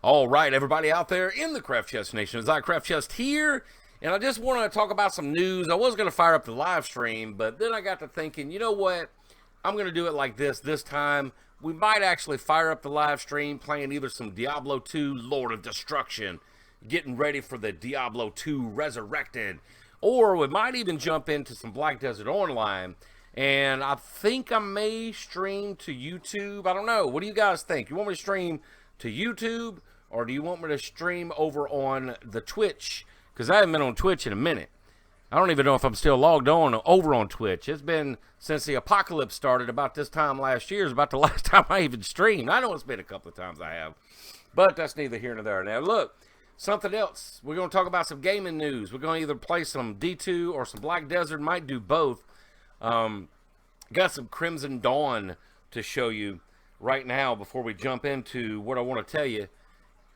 All right, everybody out there in the Craft Chest Nation, it's Craft Chest here, and I just want to talk about some news. I was going to fire up the live stream, but then I got to thinking, you know what? I'm going to do it like this time. We might actually fire up the live stream, playing either some Diablo 2 Lord of Destruction, getting ready for the Diablo 2 Resurrected, or we might even jump into some Black Desert Online, and I think I may stream to YouTube. I don't know. What do you guys think? You want me to stream to YouTube, or do you want me to stream over on the Twitch? Because I haven't been on Twitch in a minute. I don't even know if I'm still logged on over on Twitch. It's been since the apocalypse started about this time last year. It's about the last time I even streamed. I know it's been a couple of times I have, but that's neither here nor there. Now, look, something else. We're going to talk about some gaming news. We're going to either play some D2 or some Black Desert. Might do both. Got some Crimson Dawn to show you right now before we jump into what I want to tell you.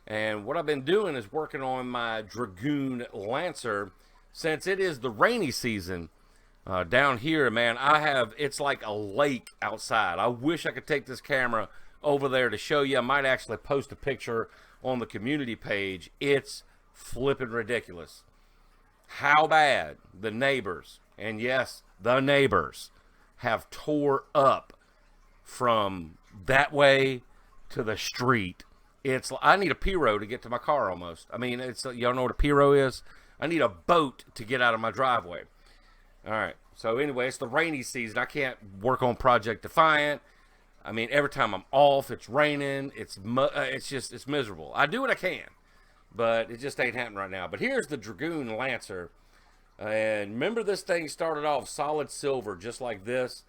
And what I've been doing is working on my Dragoon Lancer. Since it is the rainy season down here, man, it's like a lake outside. I wish I could take this camera over there to show you. I might actually post a picture on the community page. It's flipping ridiculous how bad the neighbors, and yes, the neighbors, have tore up from that way to the street. I need a Piro to get to my car almost. I mean, y'all know what a Piro is? I need a boat to get out of my driveway. All right. So anyway, it's the rainy season. I can't work on Project Defiant. I mean, every time I'm off, it's raining. It's miserable. I do what I can, but it just ain't happening right now. But here's the Dragoon Lancer. And remember, this thing started off solid silver, just like this.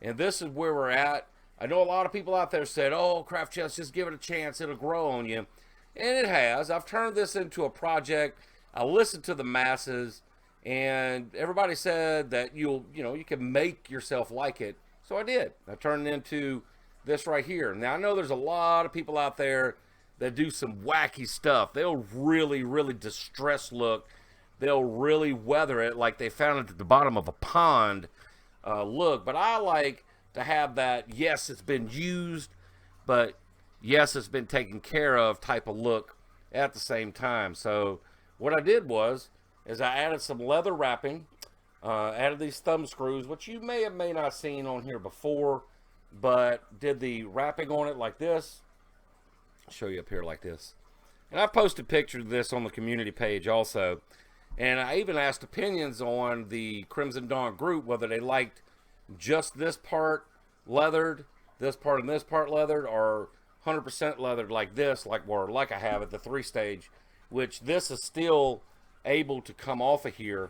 And this is where we're at. I know a lot of people out there said, oh, Craft Chest, just give it a chance. It'll grow on you. And it has. I've turned this into a project. I listened to the masses, and everybody said that you can make yourself like it. So I did. I turned it into this right here. Now, I know there's a lot of people out there that do some wacky stuff. They'll really, really distress look. They'll really weather it like they found it at the bottom of a pond look. But I like to have that, yes, it's been used, but yes, it's been taken care of type of look at the same time. So what I did is I added some leather wrapping, added these thumb screws, which you may not seen on here before, but did the wrapping on it like this. I'll show you up here like this. And I posted pictures of this on the community page also. And I even asked opinions on the Crimson Dawn group, whether they liked just this part leathered, this part and this part leathered, or 100% leathered like this, like I have at the 3-stage, which this is still able to come off of here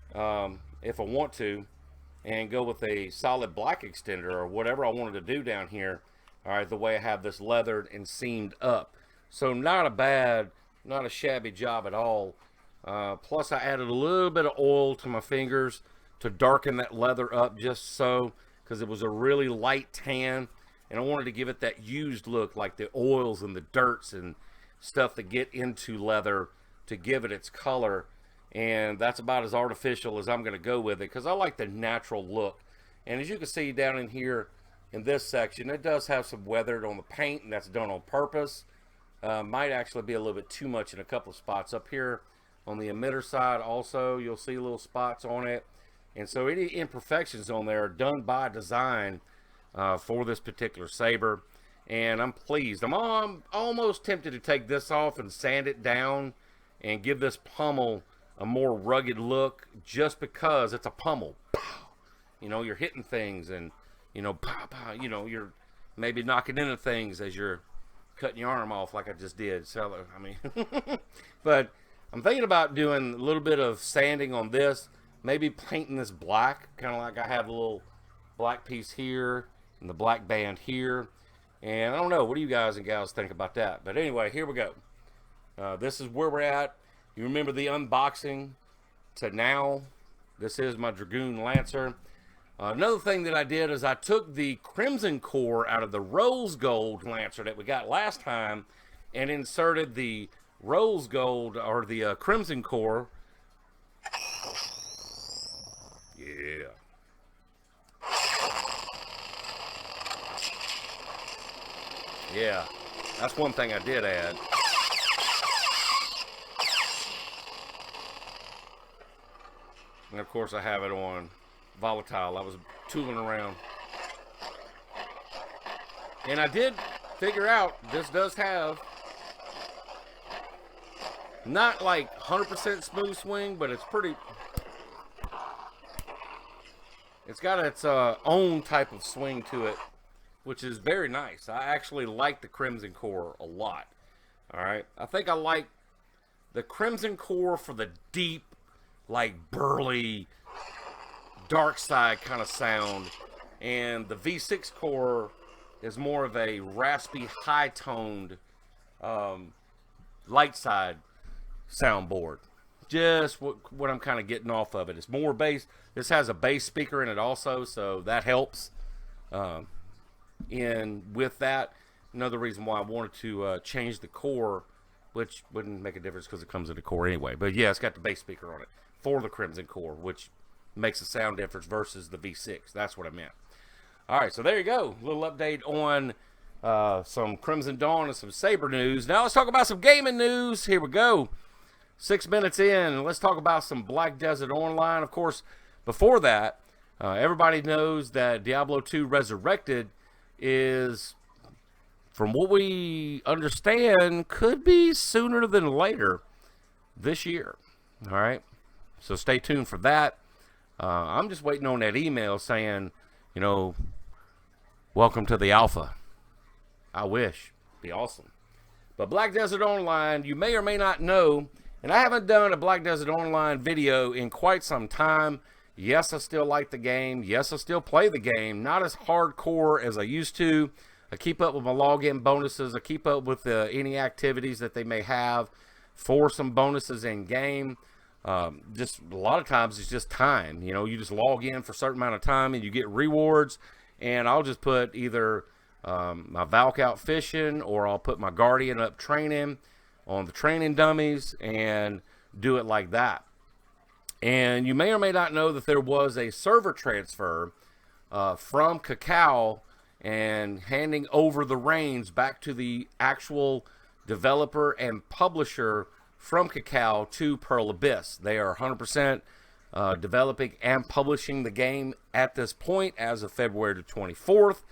if I want to, and go with a solid black extender or whatever I wanted to do down here. All right, the way I have this leathered and seamed up. So not a shabby job at all. Plus I added a little bit of oil to my fingers to darken that leather up just so, because it was a really light tan, and I wanted to give it that used look, like the oils and the dirts and stuff that get into leather to give it its color. And that's about as artificial as I'm going to go with it, because I like the natural look. And as you can see down in here in this section, it does have some weathered on the paint, and that's done on purpose. Might actually be a little bit too much in a couple of spots up here on the emitter side. Also, you'll see little spots on it. And so any imperfections on there are done by design for this particular saber. And I'm pleased. I'm almost tempted to take this off and sand it down and give this pommel a more rugged look, just because it's a pommel. You know, you're hitting things, and you're maybe knocking into things as you're cutting your arm off like I just did. So I mean, but I'm thinking about doing a little bit of sanding on this. Maybe painting this black, kind of like I have a little black piece here and the black band here. And I don't know, what do you guys and gals think about that? But anyway, here we go. This is where we're at. You remember the unboxing to now. This is my Dragoon Lancer. Another thing that I did is I took the Crimson Core out of the Rose Gold Lancer that we got last time and inserted the Rose Gold, or the Crimson Core. Yeah. Yeah, that's one thing I did add. And of course I have it on volatile. I was tooling around. And I did figure out this does have not like 100% smooth swing, but it's pretty. It's got its own type of swing to it, which is very nice. I actually like the Crimson Core a lot. All right. I think I like the Crimson Core for the deep, like burly, dark side kind of sound. And the V6 Core is more of a raspy, high-toned, light side soundboard. Just what I'm kind of getting off of it. It's more bass. This has a bass speaker in it also, so that helps. And with that, another reason why I wanted to change the core, which wouldn't make a difference because it comes in the core anyway. But yeah, it's got the bass speaker on it for the Crimson Core, which makes a sound difference versus the V6. That's what I meant. All right, so there you go. A little update on some Crimson Dawn and some Saber news. Now let's talk about some gaming news. Here we go. 6 minutes in, let's talk about some Black Desert Online. Of course, before that, everybody knows that Diablo 2 Resurrected is, from what we understand, could be sooner than later this year. All right, so stay tuned for that. I'm just waiting on that email saying, you know, welcome to the alpha. I wish. Be awesome. But Black Desert Online, you may or may not know, and I haven't done a Black Desert Online video in quite some time. Yes, I still like the game. Yes, I still play the game. Not as hardcore as I used to. I keep up with my login bonuses. I keep up with any activities that they may have for some bonuses in game. Just a lot of times it's just time. You know, you just log in for a certain amount of time and you get rewards. And I'll just put either my Valk out fishing, or I'll put my Guardian up training on the training dummies and do it like that. And you may or may not know that there was a server transfer from Cacao and handing over the reins back to the actual developer and publisher from Cacao to Pearl Abyss. They are 100% developing and publishing the game at this point as of February the 24th.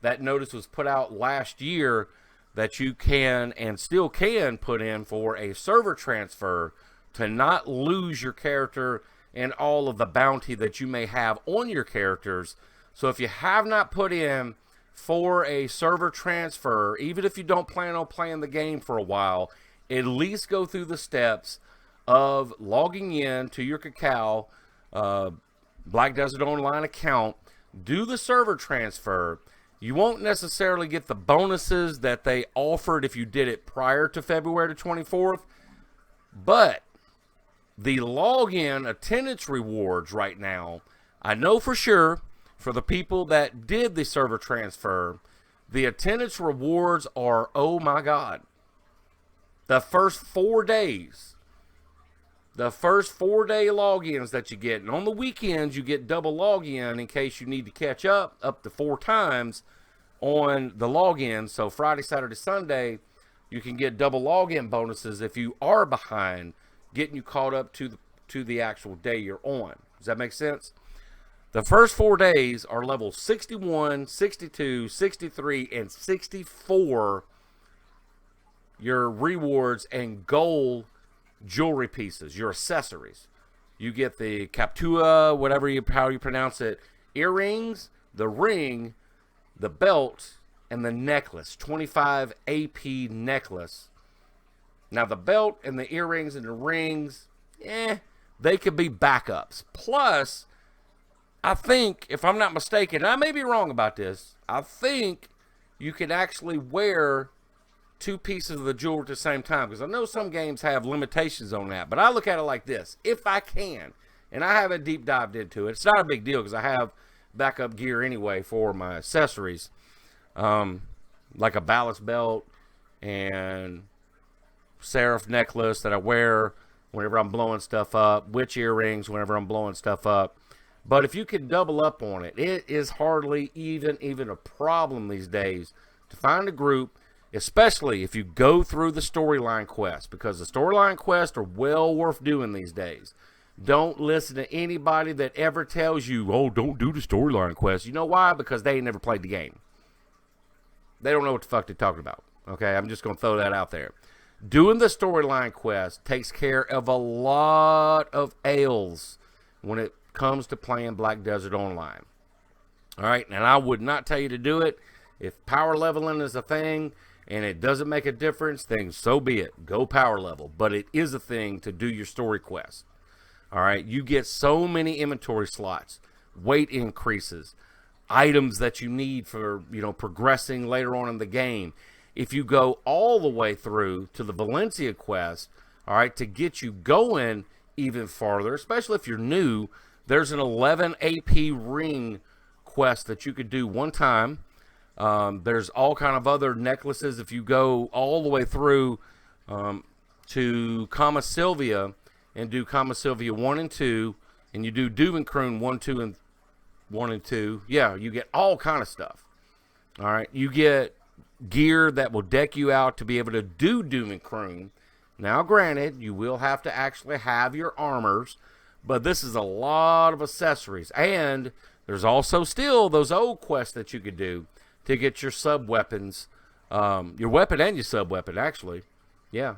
That notice was put out last year that you can and still can put in for a server transfer to not lose your character and all of the bounty that you may have on your characters. So if you have not put in for a server transfer, even if you don't plan on playing the game for a while, at least go through the steps of logging in to your Cacao Black Desert Online account, do the server transfer. You won't necessarily get the bonuses that they offered if you did it prior to February the 24th, but the login attendance rewards right now, I know for sure, for the people that did the server transfer, the attendance rewards are, oh my God. The first 4 days, the first 4 day logins that you get, and on the weekends you get double login in case you need to catch up to 4 times on the login. So Friday, Saturday, Sunday, you can get double login bonuses if you are behind, getting you caught up to the actual day you're on. Does that make sense? The first 4 days are levels 61, 62, 63, and 64. Your rewards and gold jewelry pieces, your accessories. You get the Captua, how you pronounce it, earrings, the ring, the belt, and the necklace, 25 AP necklace. Now the belt and the earrings and the rings, they could be backups. Plus, I think, if I'm not mistaken, and I may be wrong about this, I think you can actually wear 2 pieces of the jewelry at the same time, because I know some games have limitations on that, but I look at it like this: if I can, and I haven't deep dived into it, it's not a big deal because I have backup gear anyway for my accessories, like a ballast belt and seraph necklace that I wear whenever I'm blowing stuff up, witch earrings whenever I'm blowing stuff up. But if you can double up on it, it is hardly even a problem these days to find a group, especially if you go through the storyline quests, because the storyline quests are well worth doing these days. Don't listen to anybody that ever tells you, oh, don't do the storyline quest. You know why? Because they ain't never played the game. They don't know what the fuck they're talking about. Okay, I'm just going to throw that out there. Doing the storyline quest takes care of a lot of ails when it comes to playing Black Desert Online. All right, and I would not tell you to do it. If power leveling is a thing and it doesn't make a difference, then so be it. Go power level. But it is a thing to do your story quest. All right, you get so many inventory slots, weight increases, items that you need for, progressing later on in the game. If you go all the way through to the Valencia quest, all right, to get you going even farther, especially if you're new, there's an 11 AP ring quest that you could do one time. There's all kind of other necklaces. If you go all the way through to Kama Sylvia and do Kama Sylvia 1 and 2, and you do Duvenkroon 1 and 2, yeah, you get all kind of stuff. All right, you get gear that will deck you out to be able to do Duvenkroon. Now, granted, you will have to actually have your armors, but this is a lot of accessories. And there's also still those old quests that you could do to get your sub-weapons, your weapon and your sub-weapon, actually. Yeah,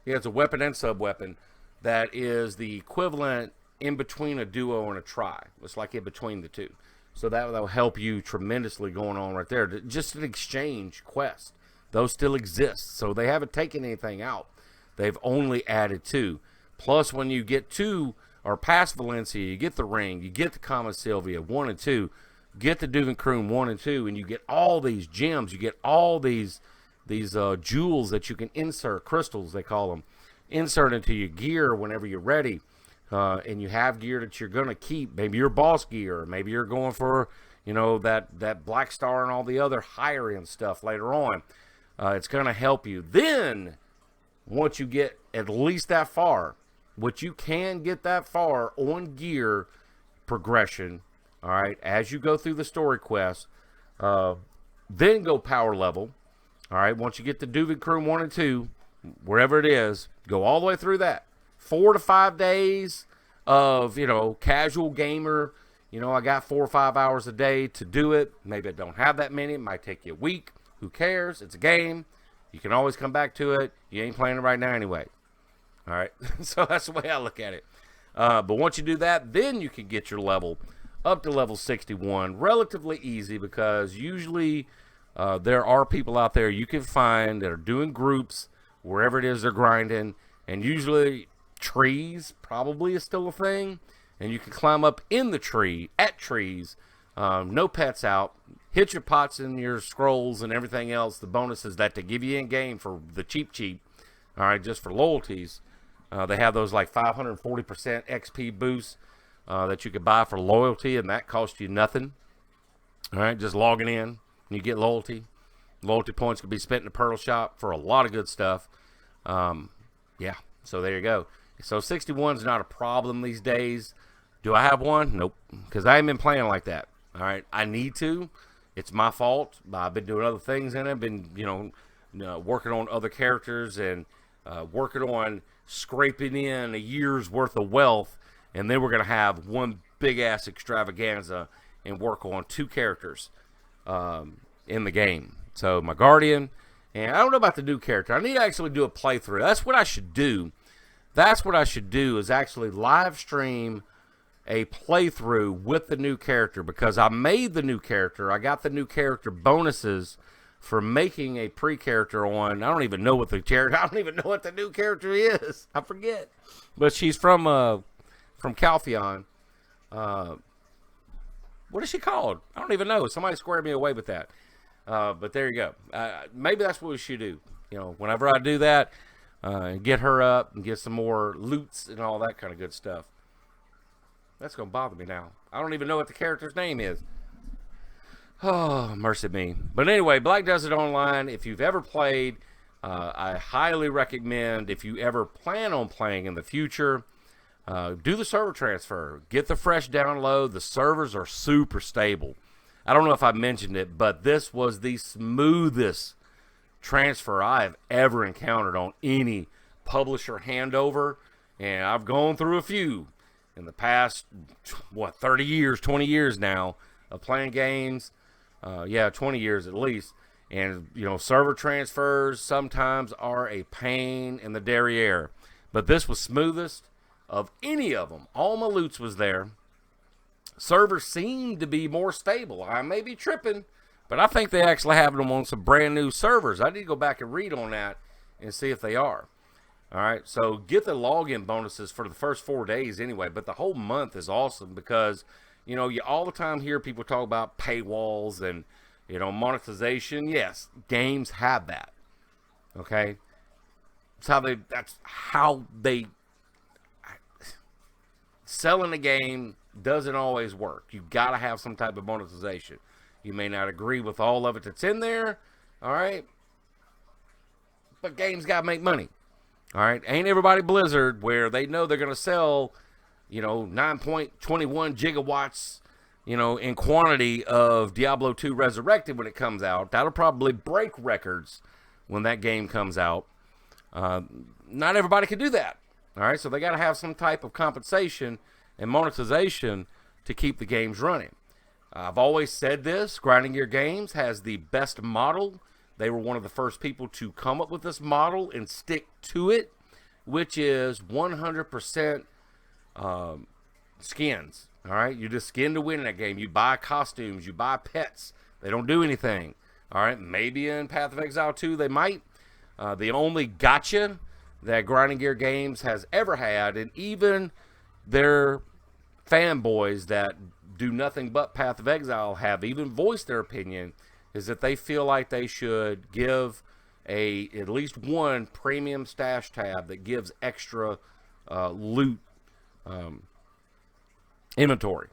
it's a weapon and sub-weapon that is the equivalent in between a duo and a tri. It's like in between the two. So that'll help you tremendously going on right there. Just an exchange quest. Those still exist. So they haven't taken anything out. They've only added 2. Plus, when you get to or past Valencia, you get the ring, you get the Kama Sylvia 1 and 2, get the Duvenkroon 1 and 2, and you get all these gems. You get all these jewels that you can insert, crystals they call them, insert into your gear whenever you're ready. And you have gear that you're going to keep. Maybe your boss gear. Maybe you're going for, that Black Star and all the other higher end stuff later on. It's going to help you. Then, once you get at least that far, which you can get that far on gear progression, all right, as you go through the story quest, then go power level. All right, once you get to Duvenkroon 1 and 2, wherever it is, go all the way through that. 4 to 5 days of, casual gamer. I got 4 or 5 hours a day to do it. Maybe I don't have that many. It might take you a week. Who cares? It's a game. You can always come back to it. You ain't playing it right now anyway. All right. So that's the way I look at it. But once you do that, then you can get your level up to level 61 relatively easy, because usually there are people out there you can find that are doing groups wherever it is they're grinding. And usually trees probably is still a thing, and you can climb up in the tree at trees, no pets out, hit your pots and your scrolls and everything else, the bonuses that they give you in game for the cheap, all right, just for loyalties. They have those like 540% XP boosts that you could buy for loyalty, and that costs you nothing. All right, just logging in and you get loyalty points can be spent in the pearl shop for a lot of good stuff. Yeah, so there you go. So 61 is not a problem these days. Do I have one? Nope, because I haven't been playing like that. All right, I need to. It's my fault. I've been doing other things in it. I've been, working on other characters and working on scraping in a year's worth of wealth, and then we're going to have one big-ass extravaganza and work on 2 characters in the game. So my Guardian, and I don't know about the new character. I need to actually do a playthrough. That's what I should do. Is actually live stream a playthrough with the new character, because I made the new character. I got the new character bonuses for making a pre-character on. I don't even know what the new character is. I forget. But she's from Calpheon. What is she called? I don't even know. Somebody squared me away with that. But there you go. Maybe that's what we should do. Whenever I do that, get her up and get some more loots and all that kind of good stuff. That's going to bother me now. I don't even know what the character's name is. Oh, mercy me. But anyway, Black Desert Online, if you've ever played, I highly recommend, if you ever plan on playing in the future, do the server transfer. Get the fresh download. The servers are super stable. I don't know if I mentioned it, but this was the smoothest transfer I have ever encountered on any publisher handover, and I've gone through a few. in the past, 30 years, 20 years now of playing games. 20 years at least. And, server transfers sometimes are a pain in the derriere. But this was smoothest of any of them. All my loots was there. Servers seem to be more stable. I may be tripping, but I think they actually have them on some brand new servers. I need to go back and read on that and see if they are. All right, so get the login bonuses for the first 4 days anyway, but the whole month is awesome because, you all the time hear people talk about paywalls and, monetization. Yes, games have that. Okay? That's how they selling a game doesn't always work. You got to have some type of monetization. You may not agree with all of it that's in there, all right? But games got to make money. All right? Ain't everybody Blizzard where they know they're going to sell, 9.21 gigawatts, in quantity of Diablo 2 Resurrected when it comes out. That'll probably break records when that game comes out. Not everybody can do that. All right, so they got to have some type of compensation and monetization to keep the games running. I've always said this, Grinding Gear Games has the best model. They were one of the first people to come up with this model and stick to it, which is 100% skins. All right, you just skin to win in that game. You buy costumes, you buy pets. They don't do anything. All right, maybe in Path of Exile 2 they might. The only gotcha that Grinding Gear Games has ever had, and even their fanboys that do nothing but Path of Exile have even voiced their opinion, is that they feel like they should give at least one premium stash tab that gives extra loot inventory,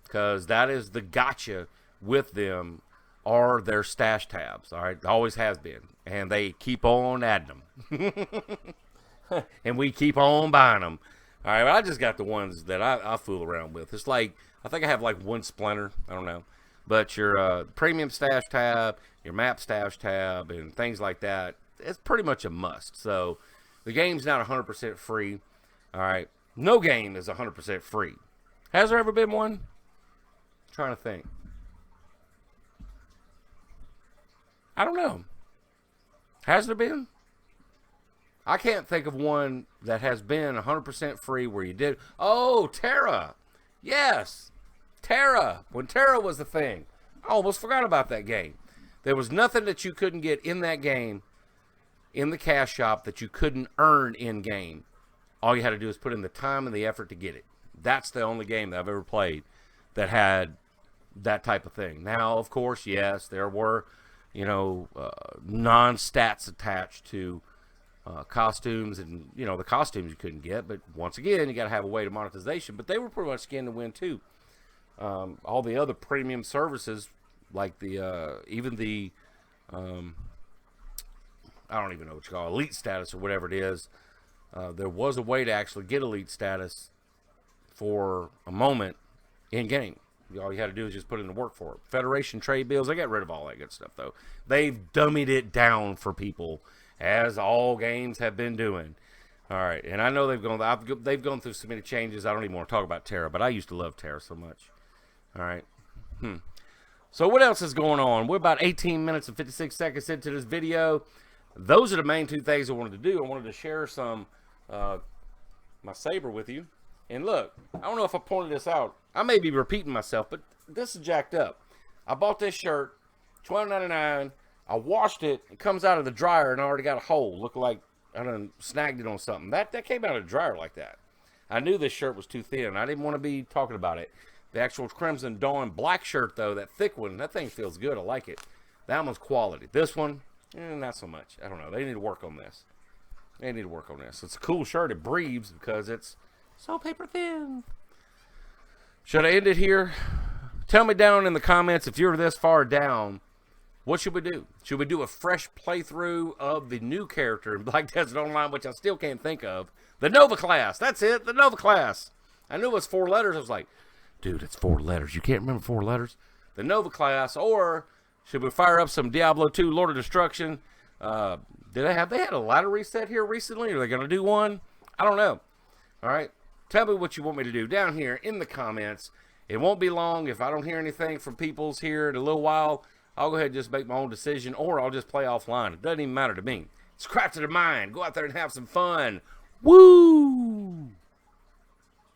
because that is the gotcha with them, are their stash tabs. All right, always has been, and they keep on adding them. And we keep on buying them. All right, I just got the ones that I fool around with. It's like, I think I have like one Splinter, I don't know, but your premium stash tab, your map stash tab, and things like that, it's pretty much a must. So the game's not 100% free. All right, no game is 100% free. Has there ever been one? I'm trying to think. I don't know. Has there been? I can't think of one that has been 100% free where you did. Oh, Terra. Yes. Terra. When Terra was the thing. I almost forgot about that game. There was nothing that you couldn't get in that game, in the cash shop, that you couldn't earn in-game. All you had to do is put in the time and the effort to get it. That's the only game that I've ever played that had that type of thing. Now, of course, yes, there were, non-stats attached to costumes, and the costumes you couldn't get, but once again, you got to have a way to monetization. But they were pretty much skin to win too. All the other premium services, like the even the I don't even know what you call it, elite status or whatever it is. There was a way to actually get elite status for a moment in game. All you had to do is just put in the work for it. Federation trade bills, they got rid of all that good stuff though. They've dummied it down for people, as all games have been doing. All right, and I know they've gone through so many changes. I don't even want to talk about Terra, but I used to love Terra so much. All right. So what else is going on? We're about 18 minutes and 56 seconds into this video. Those are the main two things I wanted to do. I wanted to share some my saber with you. And look, I don't know if I pointed this out. I may be repeating myself, but this is jacked up. I bought this shirt, $12.99. I washed it. It comes out of the dryer and I already got a hole. Looked like I done snagged it on something. That came out of the dryer like that. I knew this shirt was too thin. I didn't want to be talking about it. The actual Crimson Dawn black shirt, though, that thick one, that thing feels good. I like it. That one's quality. This one, not so much. I don't know. They need to work on this. It's a cool shirt. It breathes because it's so paper thin. Should I end it here? Tell me down in the comments if you're this far down. What should we do? Should we do a fresh playthrough of the new character in Black Desert Online, which I still can't think of? The Nova class. That's it. The Nova class. I knew it was 4 letters. I was like, dude, it's 4 letters. You can't remember 4 letters? The Nova class. Or should we fire up some Diablo 2 Lord of Destruction? They had a ladder reset here recently? Are they going to do one? I don't know. All right. Tell me what you want me to do down here in the comments. It won't be long. If I don't hear anything from people's here in a little while, I'll go ahead and just make my own decision, or I'll just play offline. It doesn't even matter to me. It's crafted in mind. Go out there and have some fun. Woo!